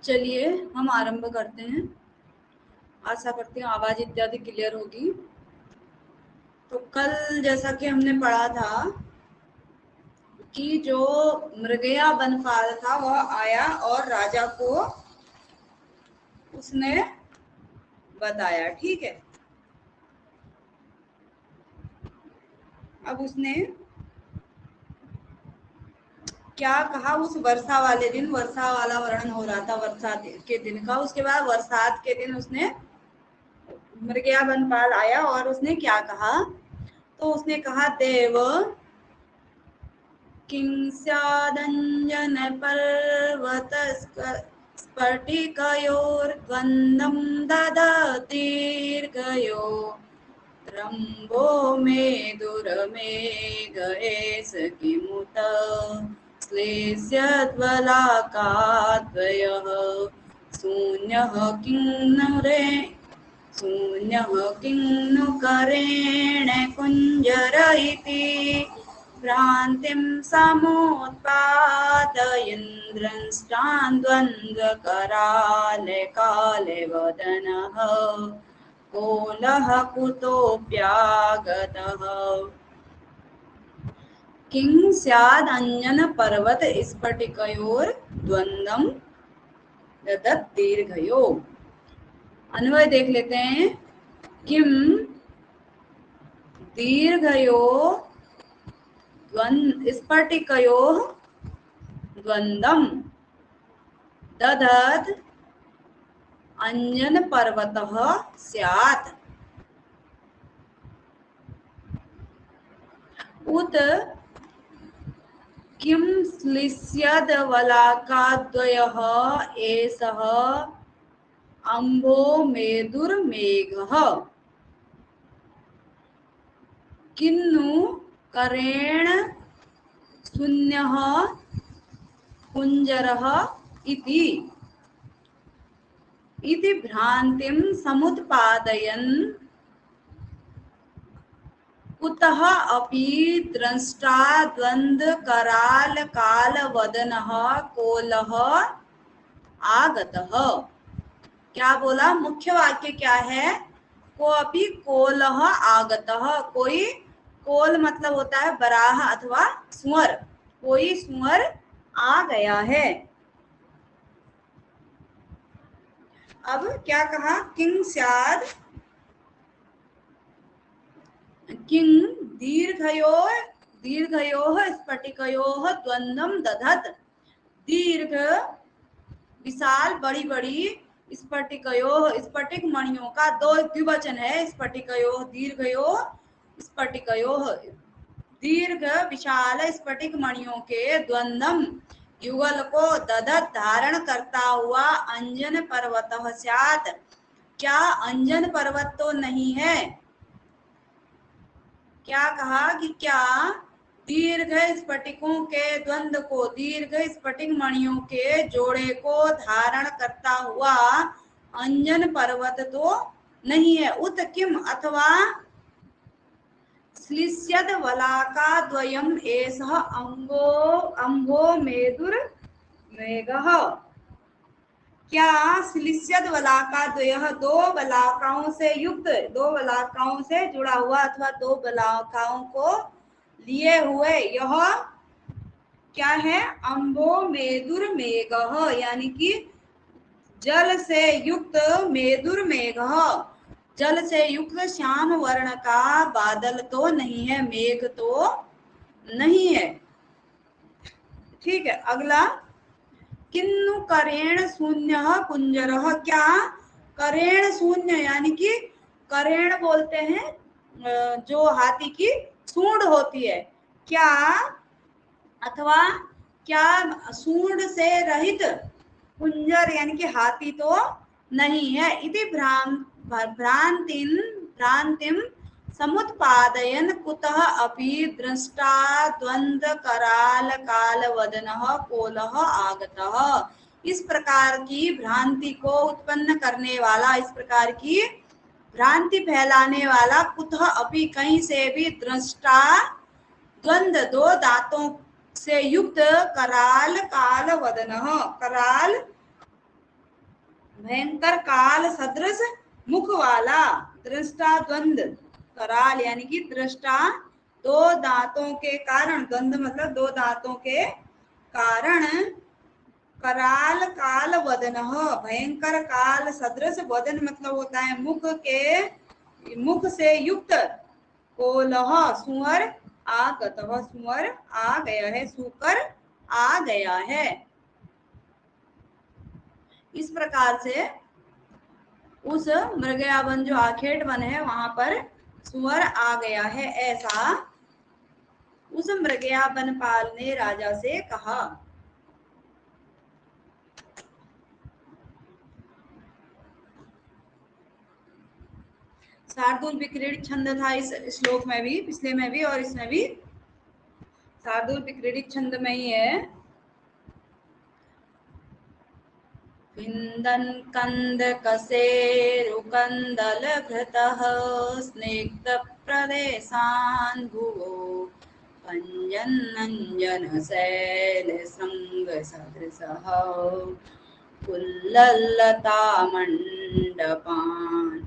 चलिए हम आरंभ करते हैं। आशा करती हूँ आवाज इत्यादि क्लियर होगी। तो कल जैसा कि हमने पढ़ा था कि जो मृगया बनपाल था वह आया और राजा को उसने बताया। ठीक है, अब उसने क्या कहा, उस वर्षा वाले दिन, वर्षा वाला वर्णन हो रहा था वर्षा के दिन का। उसके बाद बरसात के दिन उसने मृगया बनपाल आया और उसने क्या कहा, तो उसने कहा देव किं स्यादञ्जन पर्वत स्फटिकयोर्द्वन्द्वं ददतीर्घयो रम्भो मेदुरमेघ एष किमुत श्लेष्यद्वलाकाद्वयः शून्यः किं नु करेण कुञ्जर इति भ्रान्तिं समुत्पादयन्द्रंष्टान्द्वन्द्वकराले काले वदनः कोलः कुतोऽप्यागतः। किं स्याद् अंजनपर्वत स्फटिकयोर्द्वन्द्वं ददतीर्घयो। अन्वय देख लेते हैं। किम दीर्घयो स्फटिकयोः द्वन्द्वं ददत् अंजनपर्वतः स्यात् उत किं श्लिष्यद्वलाकाद्वयः एषः अम्भो मेदुर्मेघः किन्नु करेण शून्यः कुञ्जरः इति भ्रान्तिं समुत्पादयन् कुतः अपि द्रष्टा द्वन्द्वकरालकालवदनः कोलः आगतः। क्या बोला, मुख्य वाक्य क्या है, को अपि कोलः आगतः। कोई, कोल मतलब होता है बराह अथवा सुअर, कोई सुअर आ गया है। अब क्या कहा, किं स्याद्, किं दीर्घयोः स्फटिकयोः द्वन्द्वं दधत्। दीर्घ विशाल बड़ी बड़ी स्फटिकयोः, स्फटिक मणियों का दो द्विवचन है, स्फटिकयोः दीर्घयोः स्फटिकयोः, दीर्घ विशाल स्फटिक मणियों के द्वन्द्वम युगल को दधत धारण करता हुआ अंजन पर्वतः स्यात्। क्या अंजन पर्वत तो नहीं है। क्या कहा कि क्या दीर्घ स्फटिकों के द्वंद्व को, दीर्घ स्फटिक मणियों के जोड़े को धारण करता हुआ अंजन पर्वत तो नहीं है। उत किम अथवा श्लिष्यद वलाकाद्वयम् एषः अम्भो मेदुर्मेघः। क्या श्लिष्यद वलाकाद्वयः दो वलाकाओं से युक्त, दो वलाकाओं से जुड़ा हुआ अथवा दो वलाकाओं को लिए हुए यह क्या है, अम्भो मेदुर्मेघः, यानी कि जल से युक्त मेदुर्मेघः, जल से युक्त श्याम वर्ण का बादल तो नहीं है, मेघ तो नहीं है। ठीक है, अगला, किन्नु करेण शून्य कुंजरः। क्या करेण शून्य, यानी कि करेण बोलते हैं जो हाथी की सूंड होती है, क्या अथवा क्या सूंड से रहित कुंजर यानी कि हाथी तो नहीं है। इति भ्रांतिम समुत्पादयन् कुतः अपि दृष्टा द्वन्द्वकराल कालवदनः कोलः आगतः। इस प्रकार की भ्रांति को उत्पन्न करने वाला, इस प्रकार की भ्रांति फैलाने वाला कुतः अपि कहीं से भी दृष्टा द्वंद्व दो दांतों से युक्त कराल काल वदनः, कराल भयंकर काल सदृश मुख वाला, दृष्टा द्वंद, कराल यानी कि दृष्टा दो दांतों के कारण, द्वंद मतलब दो दांतों के कारण, कराल काल वदन, भयंकर काल सदृश, वदन मतलब होता है मुख के, मुख से युक्त, कोलह सुअर आगत, सुअर आ गया है, सुकर आ गया है। इस प्रकार से उस मृगया वन जो आखेट वन है वहां पर सुअर आ गया है, ऐसा उस मृगया वनपाल ने राजा से कहा। शार्दूल विक्रीडित छंद था इस श्लोक में भी, पिछले में भी और इसमें भी शार्दूल विक्रीडित छंद में ही है। विन्दन् कंद कसेरुकन्दल घृतः स्निग्ध प्रदेशान् भुवो भञ्जन्नञ्जन शैल शृंग सदृशः कुल्ललता मंडपान्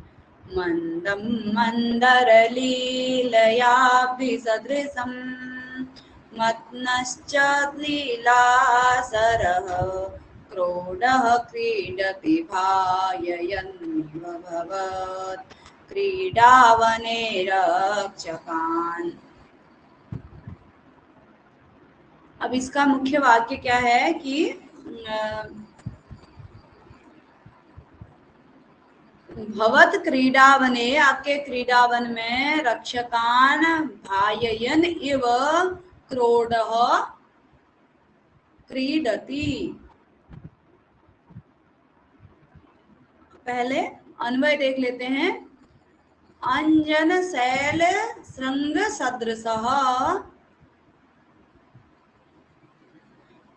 मंदं मंदरलीलयाभिसदृशं मत्नश्च लीलासरः क्रोडः क्रीडति भाययन्निव भवत् क्रीडावने रक्षकान्। अब इसका मुख्य वाक्य क्या है कि भवत क्रीडावने, आपके क्रीडावन में, रक्षकान भाययन इव क्रोडः क्रीडति। पहले अन्वय देख लेते हैं। अंजन शैल श्रृंग सदृशः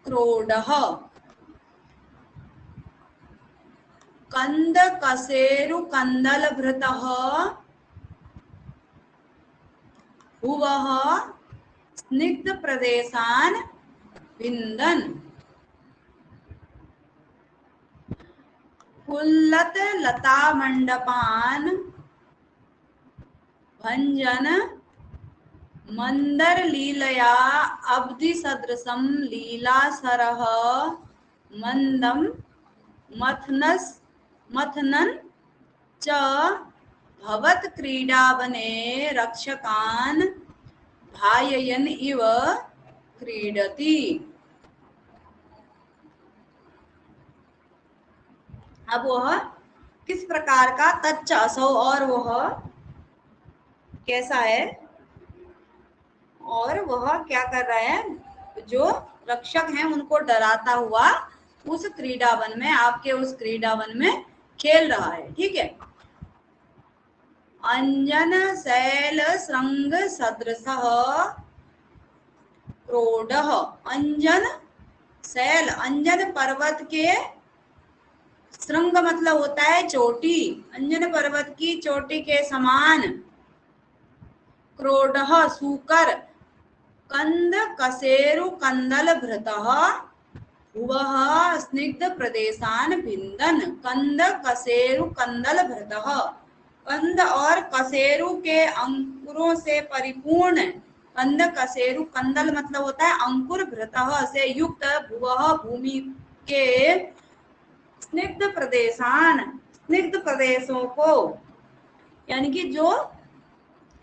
क्रोडः कंद कसेरु कंदल भृतः भुवः स्निग्ध प्रदेशान् विन्दन् कुल्लत लता मंडपान् भंजन मंदर लीलया अब्धि सदृशं लीलासरः मंदम मथनन् च भवत् क्रीडावने रक्षकान् भाययन् इव क्रीडति। अब वह किस प्रकार का तच्च असौ, और वह कैसा है, और वह क्या कर रहा है, जो रक्षक हैं उनको डराता हुआ उस क्रीडावन में, आपके उस क्रीडावन में खेल रहा है। ठीक है। अंजन शैल श्रृंग सदृशः क्रोडः, अंजन शैल, अंजन पर्वत के, श्रृंग मतलब होता है चोटी, अंजन पर्वत की चोटी के समान, क्रोडः सूकर, कंद कसेरु कंदल भृतः भुवः स्निग्ध प्रदेशान् विन्दन्, कंद कसेरु कंदल भृतः, कंद और कसेरु के अंकुरों से परिपूर्ण, कंद कसेरु कंदल मतलब होता है अंकुर, भृतः से युक्त, भुवः भूमि के, स्निग्ध प्रदेशान, स्निग्ध प्रदेशों को, यानी कि जो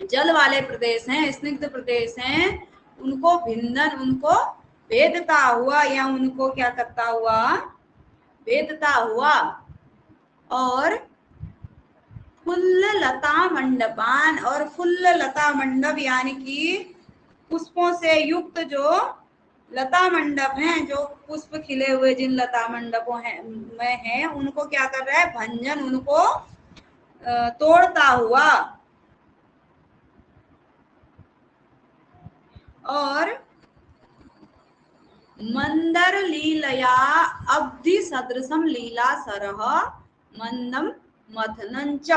जल वाले प्रदेश हैं, स्निग्ध प्रदेश हैं, उनको भिंदन, उनको भेदता हुआ, या उनको क्या करता हुआ, भेदता हुआ, और फुल्ल लता मंडपान, और फुल्ल लता मंडप यानी कि पुष्पों से युक्त जो लता मंडप हैं, जो पुष्प खिले हुए जिन लता मंडपों में हैं, उनको क्या कर रहा है, भंजन, उनको तोड़ता हुआ, और मंदर लीलया अब्धि सदृशम लीला सरह मंदम मथनंच,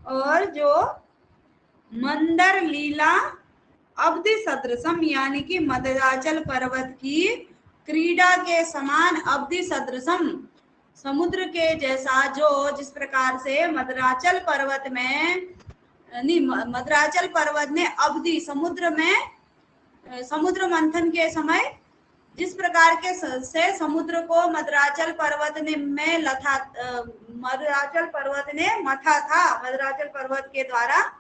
और जो मंदर लीला अब्धि सदृशम यानी कि मदराचल पर्वत की क्रीड़ा के समान, अब्धि सदृशम समुद्र के जैसा, जो जिस प्रकार से मद्राचल पर्वत में नहीं, मद्राचल पर्वत ने अवधि समुद्र में समुद्र मंथन के समय जिस प्रकार के से समुद्र को मद्राचल पर्वत ने में लथा मद्राचल पर्वत ने मथा था, मद्राचल पर्वत के द्वारा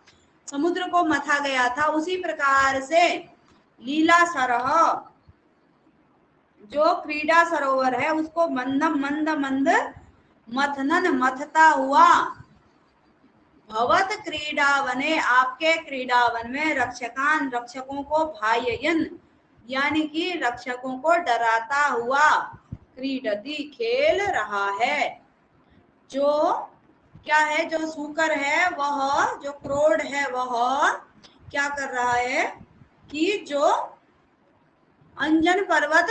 समुद्र को मथा गया था, उसी प्रकार से लीला सरह जो क्रीडा सरोवर है उसको मंद मंद मंद मथनन मथता हुआ भवत क्रीडावने आपके क्रीडावन में रक्षकान रक्षकों को भाययन यानी कि रक्षकों को डराता हुआ क्रीडति खेल रहा है। जो क्या है, जो सूकर है वह, जो क्रोड है वह क्या कर रहा है कि जो अंजन पर्वत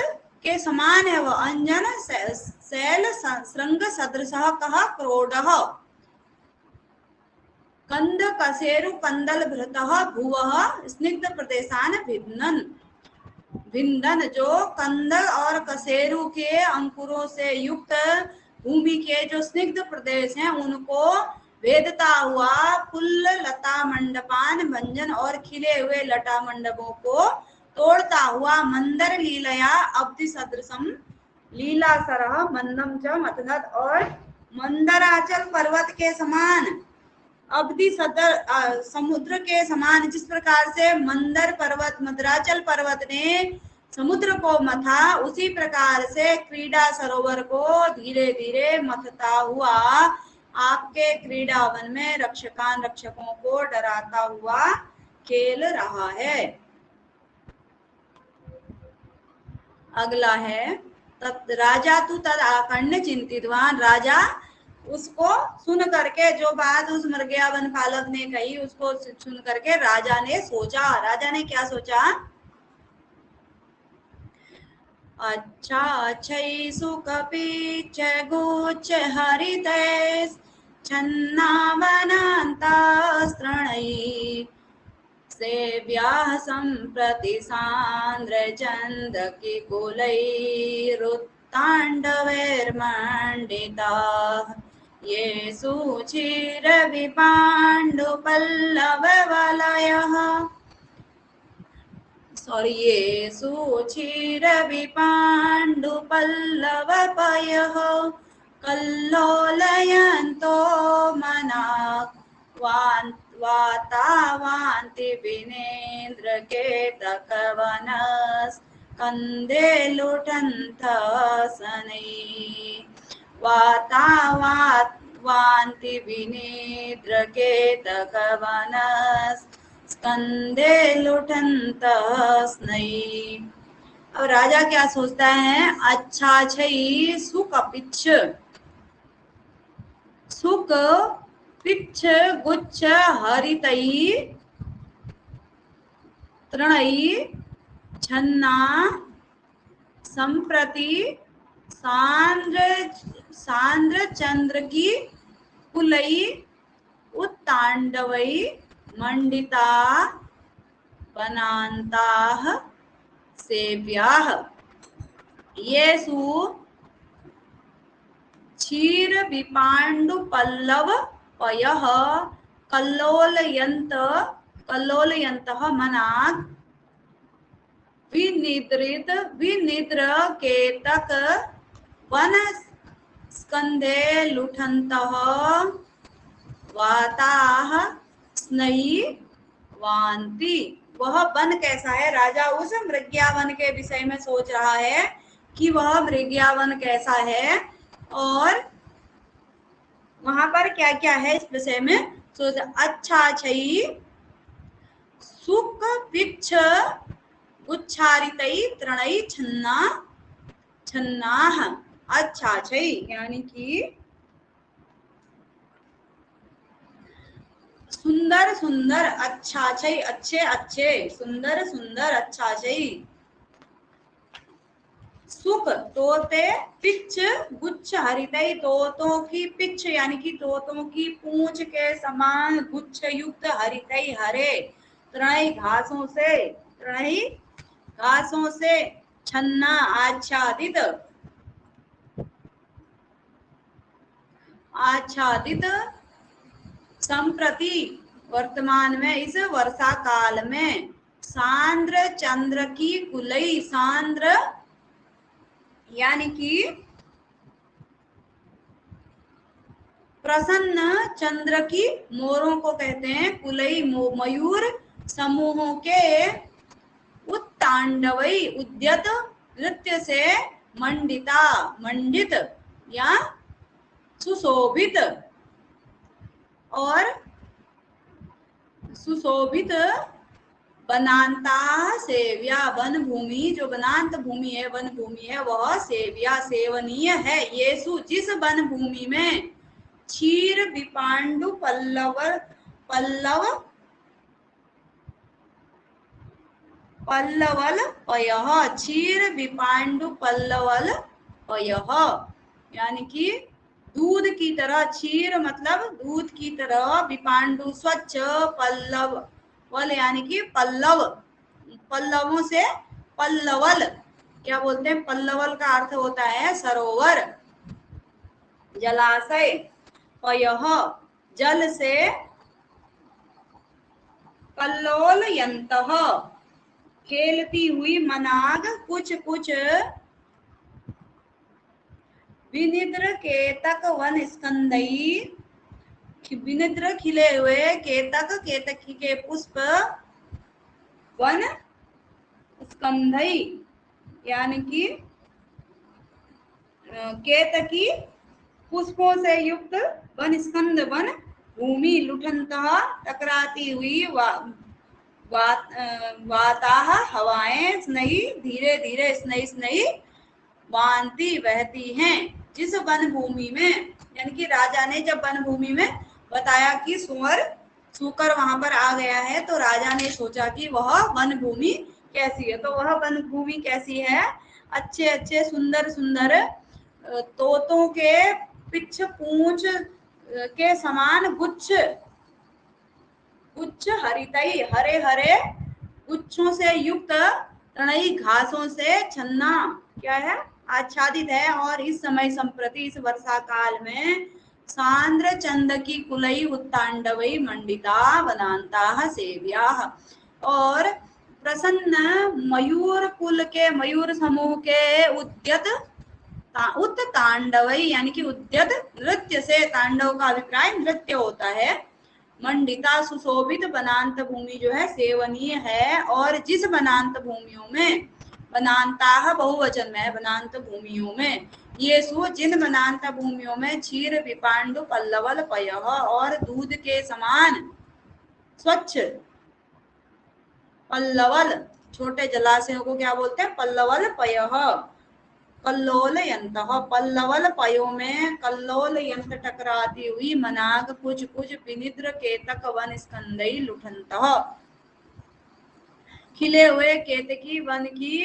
के समान है, वह अंजन शैल श्रृंग सदृशः कहा क्रोडः कंद कसेरु कंदल भृतः भुवः स्निग्ध प्रदेशान भिन्नन भिंदन, जो कंद और कसेरु के अंकुरों से युक्त भूमि के जो स्निग्ध प्रदेश हैं उनको भेदता हुआ फुल्ल लता मंडपान भंजन और खिले हुए लता मंडपों को तोड़ता हुआ मंदर लीलया अवधि सदृशम लीला सरह मंदम च मतनद, और मंदराचल पर्वत के समान अवधि सदर समुद्र के समान जिस प्रकार से मंदर पर्वत मद्राचल पर्वत ने समुद्र को मथा, उसी प्रकार से क्रीडा सरोवर को धीरे धीरे मथता हुआ आपके क्रीडावन में रक्षकान रक्षकों को डराता हुआ खेल रहा है। अगला है तत् राजा तू तद आकर्ण चिंतितवान, राजा उसको सुन करके, जो बात उस मृगयावन पालक ने कही उसको सुन करके राजा ने सोचा। राजा ने क्या सोचा? अच्छा अच्छई सुकपीच गुच्छ हरितेश छन्नावनान्तास्त्रणैः सेव्याः सम्प्रति सान्द्रचन्दकिकुलैरुत्ताण्डवैर्मण्डिताः ये सुचिरविपाण्डुपल्लववलयः ये सुचिरविपाण्डुपल्लवपयः कल्लोलयन्तो मनाक् वातावान्ति विनेन्द्रकेतकवनस्कन्धे लुठन्तसनैः वातावान्ति विनेन्द्रकेतकवनस्कन्धे लुठन्तस्नैः। अब राजा क्या सोचता है? अच्छा छई सुक पिच्छ सुक पिच्छ गुच्छ हरितई तृणई छन्ना संप्रति सांद्र चंद्र की कुलई उत्तांडवई मंडिता बनान्ताः सेव्याः येषु क्षीर विपाण्डु पल्लव पयः कल्लोलयन्तः मनाक् विनिद्र केतक वन स्कंधे लुठन्तः वाताः स्नयी वान्ति। वह वन कैसा है? राजा उस मृग्यावन के विषय में सोच रहा है कि वह मृग्यावन कैसा है और वहां पर क्या क्या है इस विषय में सोच। अच्छा छई सुक पिच्छ गुच्छारितई तृणई छन्नाः। अच्छा छई यानी कि सुंदर सुंदर, अच्छा छई अच्छे अच्छे, सुंदर सुंदर, अच्छा छई। सुक तोते, पिच्छ गुच्छ हरितई तोतों की पिच्छ यानी कि तोतों की पूंछ के समान गुच्छ युक्त हरितई हरे तृणई घासों से छन्ना आच्छादित आच्छादित संप्रति वर्तमान में इस वर्षा काल में सांद्र चंद्र की कुलई, सांद्र यानी कि प्रसन्न चंद्र की मोरों को कहते हैं, कुलई मयूर समूहों के उत्तांडवई उद्यत नृत्य से मंडिता, मंडित या सुशोभित और सुशोभित वनांता सेव्या, वन भूमि जो वनांत भूमि है, वन भूमि है, वह सेव्या सेवनीय है। येसु जिस वन भूमि में क्षीर विपांडु पल्लव पल्लवल पयः, क्षीर विपांडु पल्लवल पयः यानी कि दूध की तरह, क्षीर मतलब दूध की तरह, विपांडु स्वच्छ, पल्लव वल यानी कि पल्लव, पल्लवों से पल्लवल क्या बोलते हैं, पल्लवल का अर्थ होता है सरोवर, जलाशय, पयः जल से, कल्लोलयन्तः खेलती हुई, मनाग कुछ कुछ, विनिद्र केतक वन स्कंदई, विनिद्र खिले हुए, केतक केतकी के पुष्प, वन स्कंदई यानी कि केतकी पुष्पों से युक्त वन स्कंद वन भूमि, लुठनतः टकराती हुई, वाताह हवाएं, स्नई धीरे धीरे, स्नई स्नई वांति बहती हैं। जिस वन भूमि में, यानी कि राजा ने जब वन भूमि में बताया कि सूकर वहां पर आ गया है, तो राजा ने सोचा कि वह वन भूमि कैसी है, तो वह वन भूमि कैसी है, अच्छे अच्छे सुंदर सुंदर तोतों के पिछ पूंछ के समान गुच्छ, गुच्छ हरितई हरे हरे गुच्छों से युक्त, तनई घासों से छन्ना क्या है, आच्छादित है। और इस समय संप्रति इस वर्षा काल में सांद्र चंद की कुलई उत्तांडवई मंडिता वनांता सेव्या, और प्रसन्न मयूर कुल के, मयूर समूह के उद्यत तांडवई यानी कि उद्यत नृत्य से, तांडव का अभिप्राय नृत्य होता है, मंडिता सुशोभित वनांत भूमि जो है सेवनीय है। और जिस वनांत भूमियों में, वनांता बहुवचन में, वनांत भूमियों में, ये सु जिन वनांत भूमियों में क्षीर विपांडु पल्लवल पयः और दूध के समान स्वच्छ पल्लवल, छोटे जलाशयों को क्या बोलते हैं, पल्लवल पयः, कल्लोलयन्तः पल्लवल पयों में, कल्लोलयन्त टकराती हुई, मनाग कुछ कुछ, विनिद्र केतक वन स्कंदई लुठन्तः खिले हुए केतकी वन की,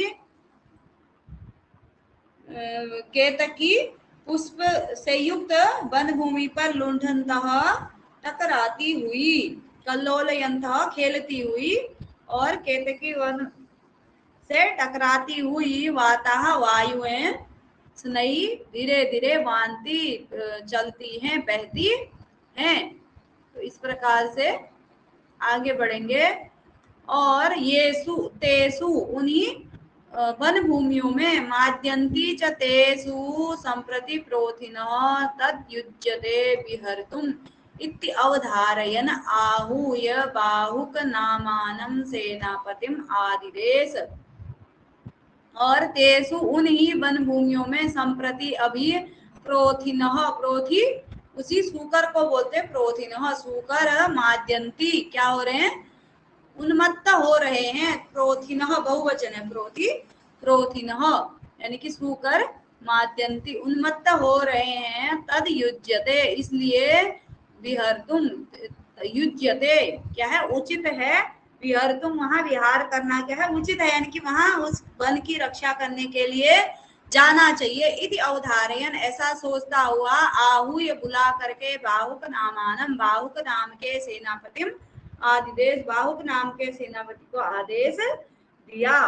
केतकी पुष्प से युक्त वन भूमि पर लुठन्तः टकराती हुई, कल्लोलयन्तः खेलती हुई, और केतकी वन से टकराती हुई, वाताह वायुएं, स्नई धीरे धीरे, वांति चलती हैं, बहती हैं। तो इस प्रकार से आगे बढ़ेंगे। और येसु तेसु उन्हीं वन भूमियों में, माद्यन्ति च तेसु संप्रति प्रोथिनः तद्युज्यते विहर्तुम् इति अवधारयन् आहूय बाहुक नामानं सेनापतिम् आदिदेश। और तेसु उन्हीं वन भूमियों में, संप्रति अभी, प्रोथिनः प्रोथी उसी सूकर को बोलते हैं प्रोथिनः, सूकर माद्यन्ति क्या हो रहे हैं, उन्मत्त हो रहे हैं, प्रोथिनः बहुवचन है, प्रोथी प्रोथिनः यानी कि सूकर माद्यन्ति उन्मत्त हो रहे हैं, तद युज्यते इसलिए, विहर्तुम युज्यते क्या है, उचित है, विहर्तुम वहां विहार करना क्या है, उचित है, यानी कि वहां उस वन की रक्षा करने के लिए जाना चाहिए। इति अवधारयन ऐसा सोचता हुआ, आहूय बुला करके, बाहुक नामानम बाहुक नाम के सेनापतिम आदिदेश, बाहुक नाम के सेनापति को आदेश दिया।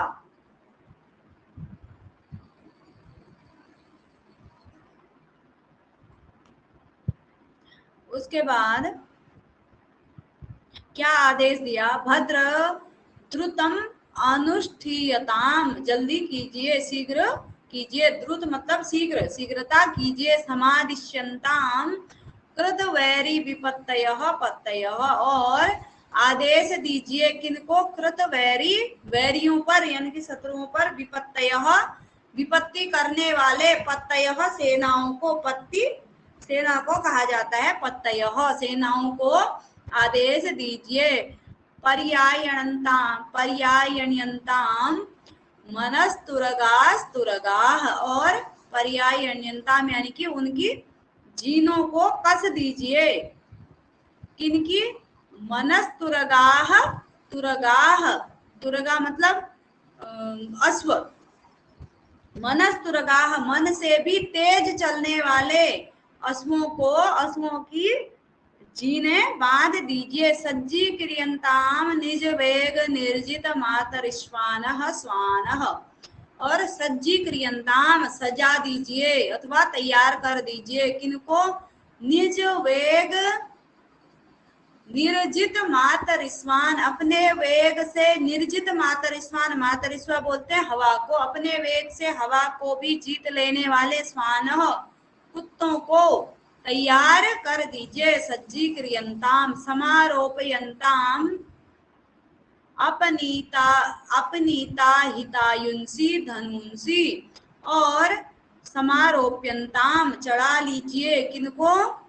उसके बाद क्या आदेश दिया? भद्र द्रुतम अनुष्ठीयताम, जल्दी कीजिए, शीघ्र कीजिए। द्रुत मतलब शीघ्र, शीघ्रता कीजिए। समादिश्यन्ताम कृतवैरी विपत्तयः पत्तयः, और आदेश दीजिए किनको? कृतवैरी, वैरियों पर यानी कि शत्रुओं पर, विपत्तयः विपत्ति करने वाले, पत्तयः सेनाओं को, पत्ति सेना को कहा जाता है, पत्तयः सेनाओं को आदेश दीजिए। पर्यायण्यन्ताम मनस्तुरगास्तुरगाः, और पर्यायण्यन्ताम यानी कि उनकी जीनों को कस दीजिए। किनकी? मनस्तुरगाः, तुरगाः, तुरगा मतलब अश्व। मनस्तुरगाः मन से भी तेज चलने वाले अश्वों को, अश्वों की जीने बांध दीजिए। सज्जी क्रियंताम निज वेग निर्जित मातरिश्वानः स्वानः, और सज्जी क्रियंताम सजा दीजिए अथवा तैयार कर दीजिए। किनको? निज वेग निर्जित मातरिश्वान, अपने वेग से निर्जित मातरिश्वान, मातरिश्वा बोलते हैं हवा को, अपने वेग से हवा को भी जीत लेने वाले स्वानः कुत्तों को तैयार कर दीजिए। सज्जी क्रियंताम समारोपयंताम अपनीता अपनीता हितायुंसी धनुंसी, और समारोप्यंताम चढ़ा लीजिए। किनको?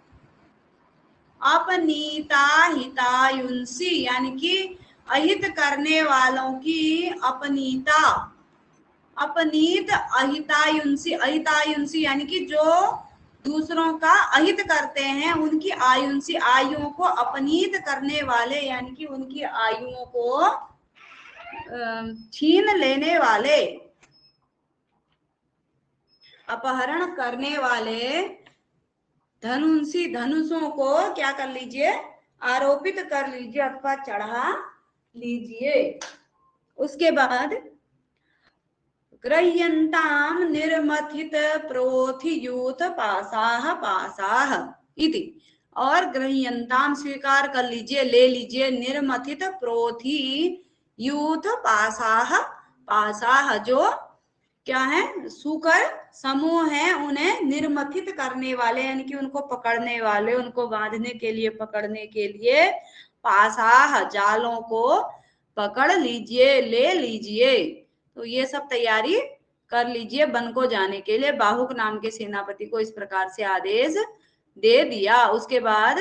अपनीता हितायुंसी यानी कि अहित करने वालों की अपनीता, अपनीत अहितायुंसी, अहितायुंसी यानी कि जो दूसरों का अहित करते हैं, उनकी आयुंसी आयुओं को अपनीत करने वाले यानी कि उनकी आयुओं को छीन लेने वाले, अपहरण करने वाले धनुंसी धनुषों को क्या कर लीजिए? आरोपित कर लीजिए अथवा चढ़ा लीजिए। उसके बाद गृह्यन्ताम निर्मथित प्रोथियूथ पासाह पासाह इति, और गृह्यन्ताम स्वीकार कर लीजिए, ले लीजिए, निर्मथित प्रोथी यूथ पासाह पासाह, जो क्या है? सूकर समूह है, उन्हें निर्मथित करने वाले यानी कि उनको पकड़ने वाले, उनको बांधने के लिए, पकड़ने के लिए पासाह जालों को पकड़ लीजिए, ले लीजिए। तो ये सब तैयारी कर लीजिए वन को जाने के लिए। बाहुक नाम के सेनापति को इस प्रकार से आदेश दे दिया। उसके बाद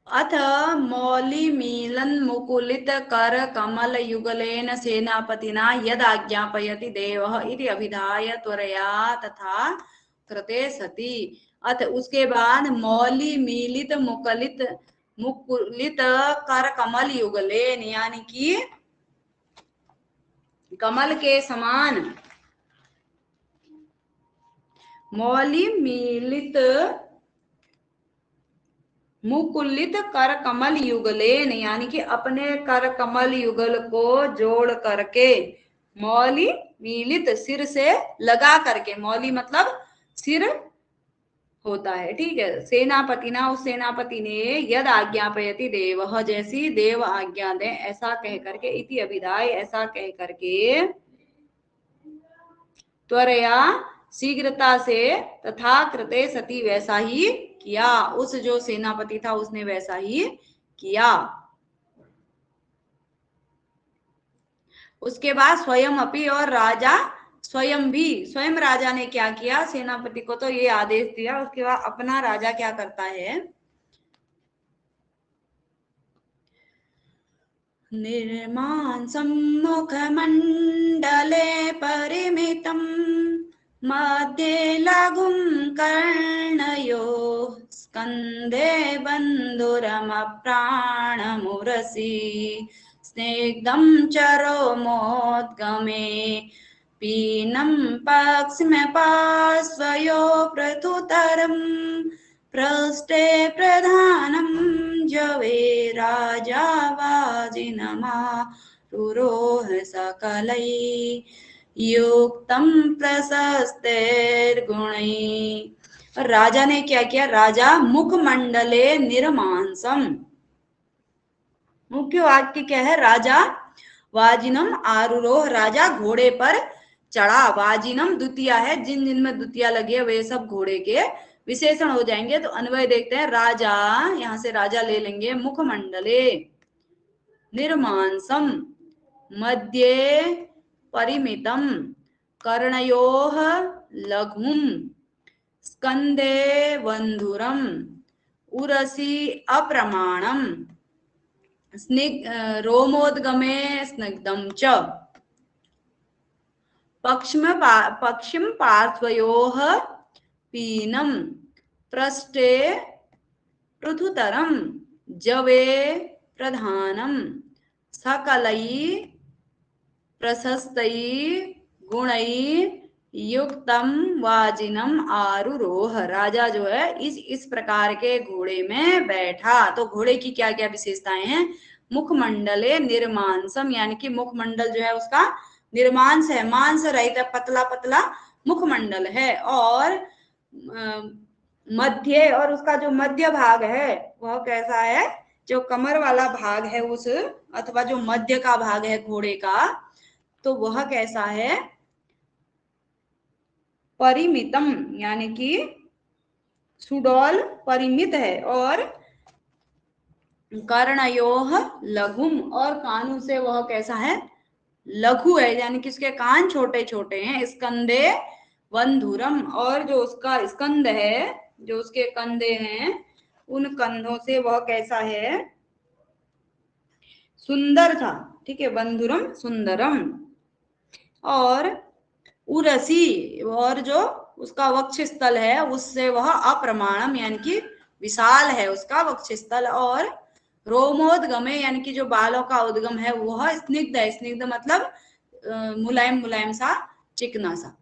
अथ मौलिमीलन मुकुलित कर कमल युगलेन सेनापतिना यदाज्ञापयति देवः इति अभिधाय त्वरया तथा कृते सति। अथ उसके बाद मौली मीलित मुकुलित कर कमल युगलेन यानी कि कमल के समान, मौली मीलित मुकुलित कर कमल युगलेन यानी कि अपने कर कमल युगल को जोड़ करके, मौली मीलित सिर से लगा करके, मौली मतलब सिर होता है, ठीक है। सेनापति ना, उस सेनापति ने यद आज्ञापयति देव, जैसी देव आज्ञा दे ऐसा कह करके, इति अभिधाय ऐसा कह करके, त्वरया शीघ्रता से, तथा कृते सती वैसा ही किया, उस जो सेनापति था उसने वैसा ही किया। उसके बाद स्वयं अपि, और राजा स्वयं भी, स्वयं राजा ने क्या किया? सेनापति को तो ये आदेश दिया, उसके बाद अपना राजा क्या करता है? निर्माण सम्मुख मंडले परिमितम मध्ये लघुं कर्णयो स्कंदे बंधुरमप्राणमुरसी स्निग्धं चरोमोद्गमे पीनं पश्चिमपार्श्वयो प्रतुतरं पृष्ठे प्रधानं जवे राजा वाजिनमा रुरोह सकलै युक्तम प्रशस्तेर्गुणैः। और राजा ने क्या किया, राजा मुखमंडले निर्मांसम, मुख्य वाक्य क्या है, राजा वाजिनम आरूरोह, राजा घोड़े पर चढ़ा। वाजिनम द्वितीया है, जिन जिन में द्वितीया लगी है वे सब घोड़े के विशेषण हो जाएंगे। तो अन्वय देखते हैं, राजा, यहां से राजा ले लेंगे, मुखमंडले निर्मांसम मध्ये परिमितम कर्णयोः लघुम स्कंदे बंधुरम उरसी अप्रमाणम रोमोद्गमे स्निग्धम च पक्षिम पार्श्वयोः पीनम पृष्ठे पृथुतरम जवे प्रधानम सकलई प्रशस्तई गुणई युक्तम वाजिनम आरूरोह। राजा जो है इस प्रकार के घोड़े में बैठा। तो घोड़े की क्या क्या विशेषताएं हैं, मुखमंडले निर्मांसम, यानी कि मुखमंडल जो है उसका निर्मांस है, मांस रहित, पतला पतला मुखमंडल है। और मध्य, और उसका जो मध्य भाग है वह कैसा है, जो कमर वाला भाग है उस, अथवा जो मध्य का भाग है घोड़े का, तो वह कैसा है, परिमितम, यानी कि सुडौल परिमित है। और कर्णयोः लघुम, और कानों से वह कैसा है, लघु है, यानी कि उसके कान छोटे छोटे हैं। स्कंदे बंधुरम, और जो उसका स्कंद है, जो उसके कंधे हैं, उन कंधों से वह कैसा है, सुंदर था। ठीक है, बंधुरम सुंदरम। और उरसी, और जो उसका वक्ष स्थल है उससे वह अप्रमाणम, यानी कि विशाल है उसका वक्ष स्थल। और रोमोद्गमे, यानी कि जो बालों का उद्गम है वह स्निग्ध है। स्निग्ध मतलब मुलायम मुलायम सा, चिकना सा।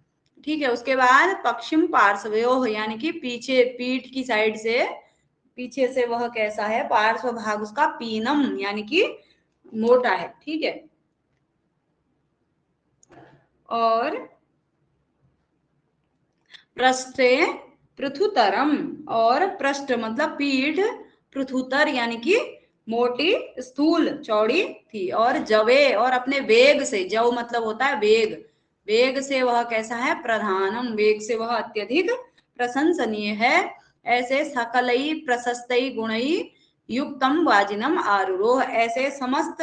ठीक है, उसके बाद पश्चिम पार्श्वयोः, यानी कि पीछे पीठ की साइड से, पीछे से वह कैसा है, पार्श्व भाग उसका पीनम, यानी कि मोटा है। ठीक है, और पृष्ठे पृथुतरम, और पृष्ठ मतलब पीठ, पृथुतर यानी कि मोटी, स्थूल, चौड़ी थी। और जवे, और अपने वेग से, जव मतलब होता है वेग, वेग से वह कैसा है, प्रधानम, वेग से वह अत्यधिक प्रशंसनीय है। ऐसे सकलई प्रशस्तई गुणई युक्तम वाजिनम आरूरोह, ऐसे समस्त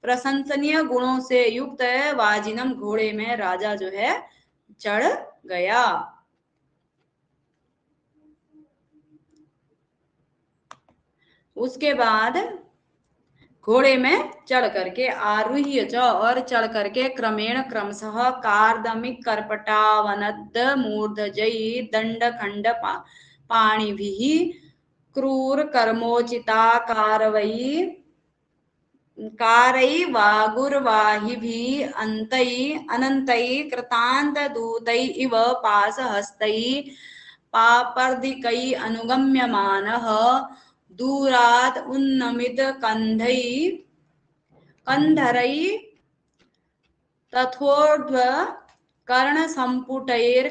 प्रशंसनीय गुणों से युक्त वाजिनम घोड़े में राजा जो है चढ़ गया। उसके बाद घोड़े में चढ़ करके आरूह्य च, और चढ़ करके क्रमेण क्रमशः कार्दमिक कर्पटावनद मूर्धजयी दंड खंड पाणिभिः क्रूर कर्मोचिता कारवई कारई वागुर्वाहिभिः अंतई अनंतई कृतांत दूतई इव पाशहस्तई पापर्दिकई अनुगम्यमानः दूरात् उन्नमित कंधई कंधरई तथोर्ध्व कर्ण संपुटैर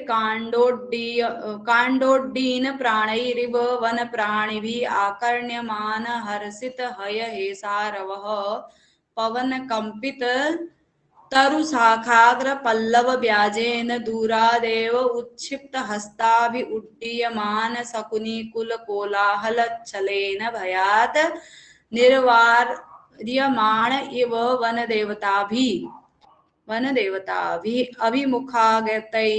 कांडोड्डीन प्राणैरिव वन प्राणिभिः आकर्ण्यमान हर्षित हय हेसारवः पवन कंपित तरु शाखाग्र पल्लव व्याजेन दूरादेव उच्छिप्त हस्ताभि उड्डीयमान शकुनी कुल कोलाहल छलेन भयात निर्वार्यमाण इव वन देवताभि अभिमुखागतै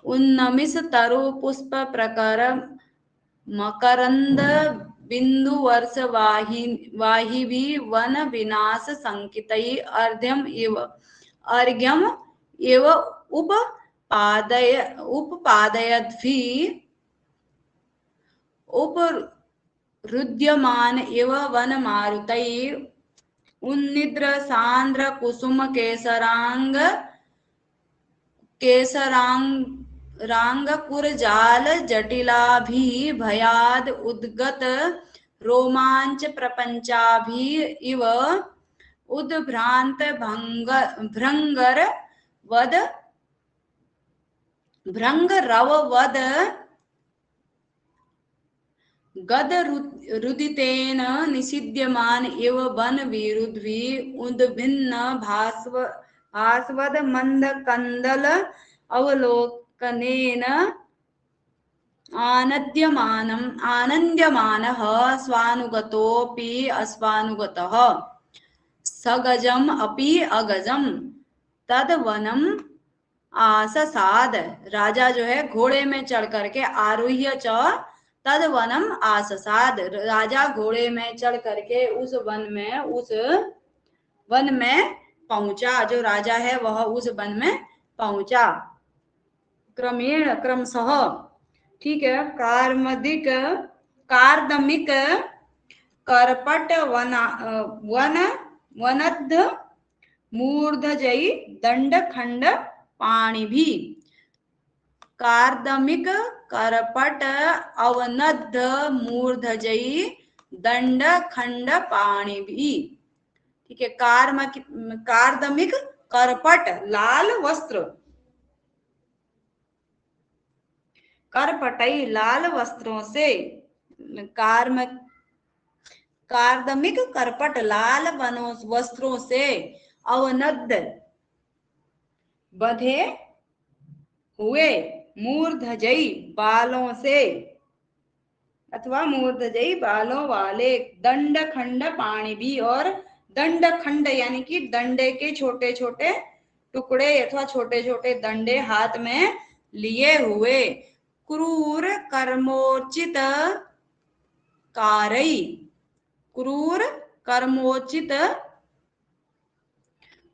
उन्नमिष तरु पुष्प प्रकर मकरंद बिंदु वर्ष वाहिभी वन विनाश संकितै अर्घ्यम इव उपपादयद्भि उपरुद्यमान इव वन मारुतै उन्निद्र सांद्र कुसुम केसरांग कुरजाल जटिलाभि भयाद उद्गत रोमांच प्रपंचाभि इव उद्भ्रांत भृंगर वद भृंगरव वद गद रुदितेन निषिध्यमान इव वन विरुद्धी उद्भिन्न भास्वद मंद कंदल अवलोकनेन आनन्द्यमानः स्वानुगतोऽपि अस्वानुगतः सगजम अपि अगजम तद्वनम आससाद। राजा जो है घोड़े में चढ़ करके आरुह्य च तद्वनम आससाद, राजा घोड़े में चढ़ करके उस वन में पहुंचा। जो राजा है वह उस वन में पहुंचा। क्रमेण क्रमशः, ठीक है। कार्दमिक करपट वनद्ध मूर्धजयी दंड खंड पाणी भी। कार्दमिक करपट अवनद्ध मूर्धजयी दंड खंड पाणी भी, ठीक है। कार्दमिक करपट लाल वस्त्र, करपटई लाल वस्त्रों से, कार्दमिक करपट लाल वस्त्रों से, अवनद्ध बंधे हुए, मूर्धजयी बालों से अथवा मूर्धजयी बालों वाले, दंड खंड पाणी भी, और दंड खंड यानी कि दंडे के छोटे छोटे टुकड़े अथवा छोटे छोटे दंडे हाथ में लिए हुए, क्रूर कर्मोचित कारई, क्रूर कर्मोचित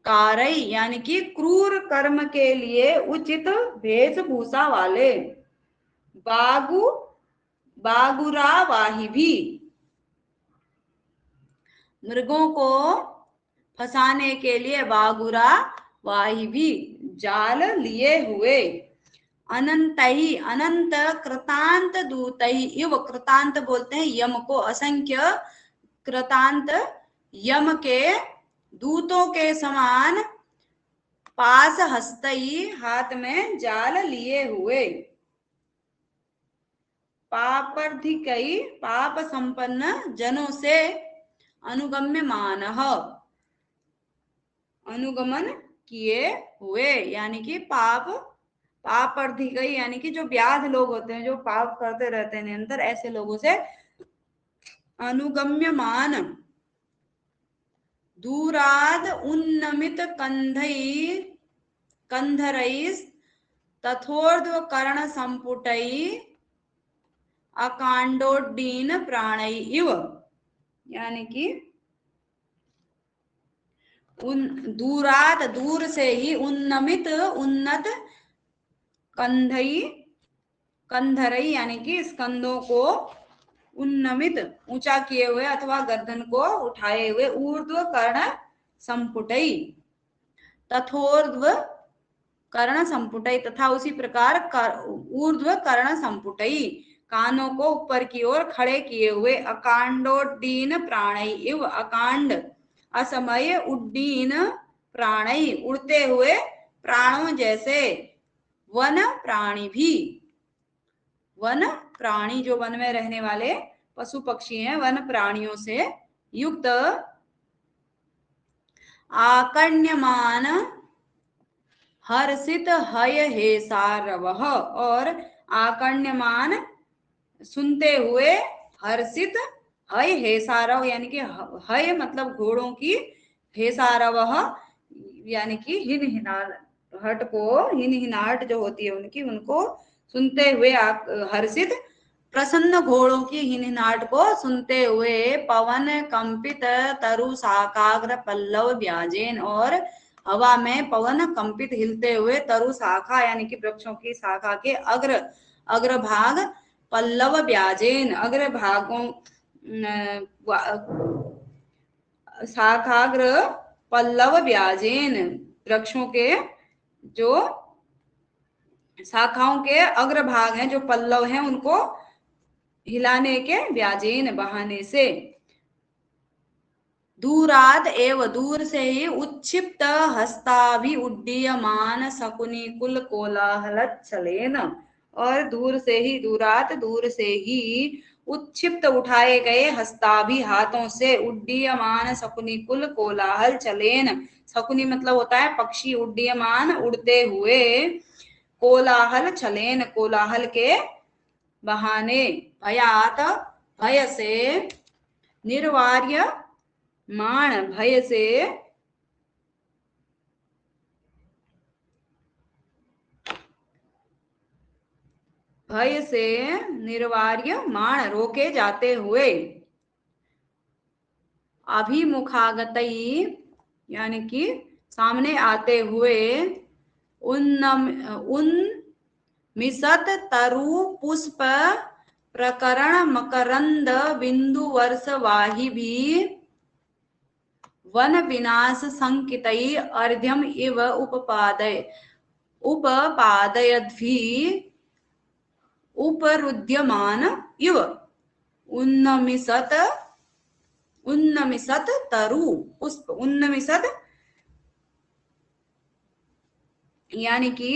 कारई यानी कि क्रूर कर्म के लिए उचित वेशभूषा वाले, बागुरा वाही भी, मृगों को फंसाने के लिए बागुरा वाही भी जाल लिए हुए, अनंतही अनंत कृतांत दूतही इव, कृतांत बोलते हैं यम को, असंख्य कृतांत यम के दूतों के समान, पास हस्तई हाथ में जाल लिए हुए, पापर्धिकई पाप संपन्न जनों से अनुगम्यमान, अनुगमन किए हुए, यानी कि पापर्धिकई यानी कि जो व्याध लोग होते हैं, जो पाप करते रहते हैं निरंतर, ऐसे लोगों से अनुगम्यमान, दूराद उन्नमित कंधरई तथोर्ध्व कर्ण संपुटई अकांडोड्डीन प्राणई इव, यानी कि दूराद दूर से ही, उन्नमित उन्नत, कंधरई यानी कि स्कंदों को उन्नमित ऊंचा किए हुए अथवा गर्दन को उठाए हुए, ऊर्ध्व कर्ण संपुटई तथोर्ध्व कर्ण संपुटई, तथा उसी प्रकार ऊर्ध्व कर्ण संपुटई कानों को ऊपर की ओर खड़े किए हुए, अकांडोड्डीन प्राणई इव, अकांड असमय, उड्डीन प्राणई उड़ते हुए प्राणों जैसे, वन प्राणी भी, वन प्राणी जो वन में रहने वाले पशु पक्षी हैं, वन प्राणियों से युक्त, आकर्ण्यमान हर्षित हय हेसारवः, और आकर्ण्यमान सुनते हुए, हर्षित हय हेसारव यानी कि हय मतलब घोड़ों की, हेसारवः यानी कि हिनहिनाहट जो होती है उनकी, उनको सुनते हुए, हर्षित प्रसन्न घोड़ों की हिनहिनाहट को सुनते हुए, पवन कंपित तरु शाखाग्र पल्लव व्याजेन, और हवा में पवन कंपित हिलते हुए तरु शाखा यानी कि वृक्षों की शाखा के अग्रभाग, पल्लव व्याजेन अग्रभागों, शाखाग्र पल्लव व्याजेन वृक्षों के जो शाखाओं के अग्रभाग हैं, जो पल्लव हैं, उनको हिलाने के व्याजेन बहाने से। दूरात एव दूर से ही उच्छिप्त हस्ताभि उड्डीयमान शकुनी कुल कोलाहल चलेन। और दूर से ही, दूरात दूर से ही, उच्छिप्त उठाए गए हस्ताभि हाथों से, उड्डीयमान शकुनी कुल कोलाहल चलेन। शकुनी मतलब होता है पक्षी, उड्डीयमान उड़ते हुए, कोलाहल चलेन कोलाहल के बहाने, भयात भय से, निर्वार्य मान भय से, भय से निर्वार्य मान रोके जाते हुए, अभिमुखागतई यानी कि सामने आते हुए, उन मिसत तरु पुष्प प्रकरण मकरंद बिंदु वर्ष वाही भी, वन विनाश संकितई अर्ध्यम इव उपपादयद्भि उपरुद्यमान इव। उन्नमिसत, उन्नमिसत तरु पुष्प, उन्नमिसत यानी कि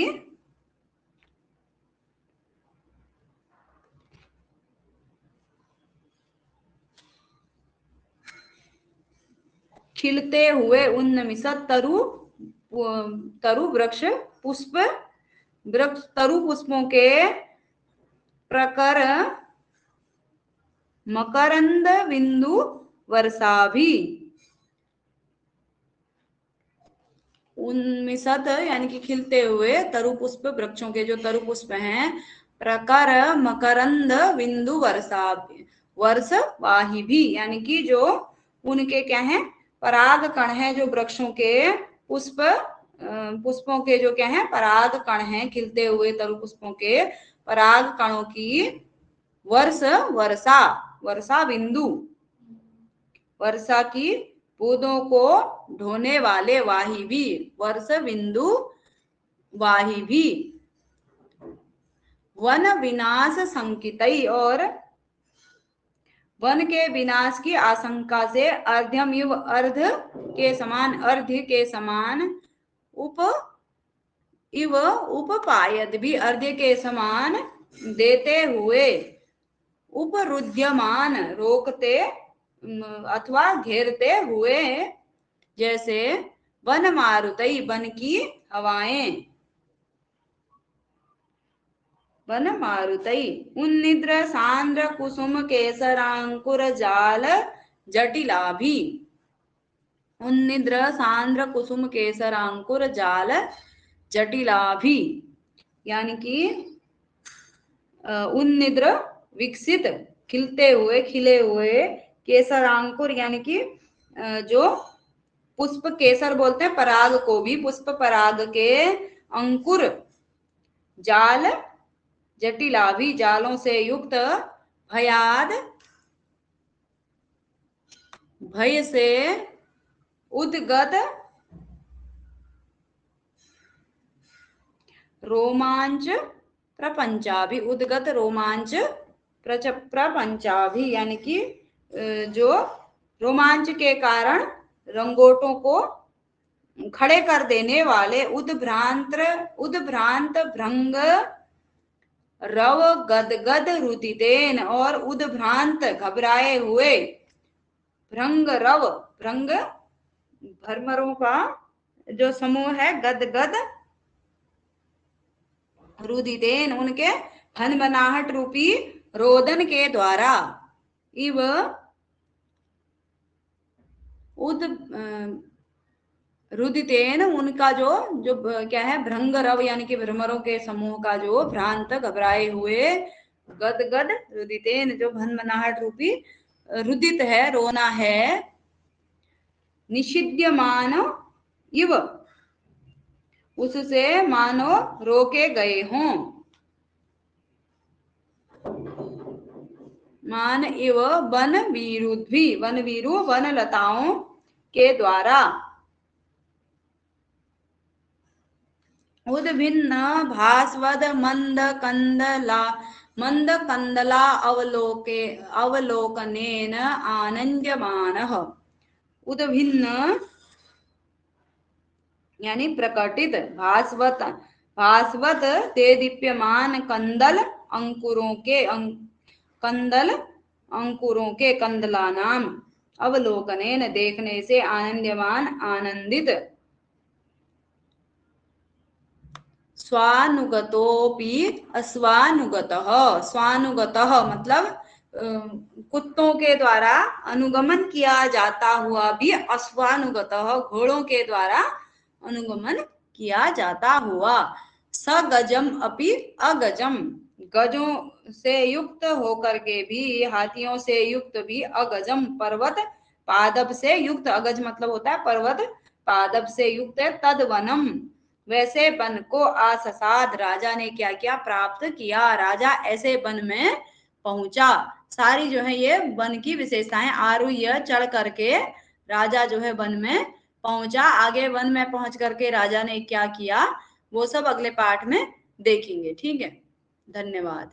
खिलते हुए, उन्नमिसत तरु, तरु वृक्ष पुष्प, वृक्ष तरु पुष्पों के प्रकर मकरंद बिंदु वर्षा भी, उन्मिषद यानी कि खिलते हुए तरु पुष्प, वृक्षों के जो तरु पुष्प हैं, प्रकर मकरंद बिंदु वर्षा, वर्ष वाही भी यानी कि जो उनके क्या है, पराग कण है, जो वृक्षों के पुष्प, पुष्पों के जो क्या है, पराग कण हैं, खिलते हुए तरु पुष्पों के पराग कणों की वर्ष, वर्षा, वर्षा बिंदु, वर्षा की बूंदों को ढोने वाले वाही भी, वर्ष बिंदु वाही भी, वन विनाश संकितई और वन के विनाश की आशंका से, अर्ध्यम युव अर्ध के समान, अर्ध्य के समान, उप इव उपपायद भी अर्ध्य के समान देते हुए, उपरुद्यमान रोकते अथवा घेरते हुए, जैसे वन मारुतई वन की हवाएं, वन मारुतई, उन्निद्र सांद्र कुसुम केसरांकुर जाल जटिलाभि, उन्निद्र सांद्र कुसुम केसरांकुर जाल जटिलाभि यानी कि उन्निद्र विकसित, खिलते हुए, खिले हुए, केसरांकुर यानी कि जो पुष्प, केसर बोलते हैं पराग को भी, पुष्प पराग के अंकुर, जाल जटिलाभि जालों से युक्त, भयाद भय से उद्गत रोमांच प्रपंचाभि, उद्गत रोमांच प्रपंचाभि यानी कि जो रोमांच के कारण रंगोटों को खड़े कर देने वाले, उद्भ्रांत भ्रंग रव गदगद रुदितेन, और उद्भ्रांत घबराए हुए, भ्रंग रव, भ्रंग भ्रमरों का जो समूह है, गदगद रुदितेन उनके हनमनाहट रूपी रोदन के द्वारा, इव उद रुदितेन उनका जो जो क्या है, भ्रंग रव यानी कि भ्रमरों के समूह का जो भ्रांत घबराए हुए, गदगद रुदितेन जो भनमनाहट रूपी रुदित है, रोना है, निषिध्यमान इव उससे मानो रोके गए हों, मान इव वन वीरुद्भि, वन वीरु वन लताओं के द्वारा, उद्भिन्न भास्वद मंद कंद मंद कंदला अवलोकनेन आनंद्यमानः उद्भिन्न यानी प्रकटित भास्वत ते दीप्यमान कंदल अंकुरों के कंदला नाम अवलोकनेन देखने से आनंद्यमान आनंदित स्वानुगतोपि अस्वानुगतः स्वानुगतः मतलब कुत्तों के द्वारा अनुगमन किया जाता हुआ भी अस्वानुगतः घोड़ों के द्वारा अनुगमन किया जाता हुआ सगजम अपि अगजम गजों से युक्त होकर के भी हाथियों से युक्त भी अगजम पर्वत पादप से युक्त अगज मतलब होता है पर्वत पादप से युक्त है तदवनम वैसे वन को आससाद राजा ने क्या किया प्राप्त किया राजा ऐसे वन में पहुंचा सारी जो है ये वन की विशेषताएं आरूह्य चढ़ करके राजा जो है वन में पहुंचा आगे वन में पहुंच करके राजा ने क्या किया वो सब अगले पाठ में देखेंगे ठीक है धन्यवाद।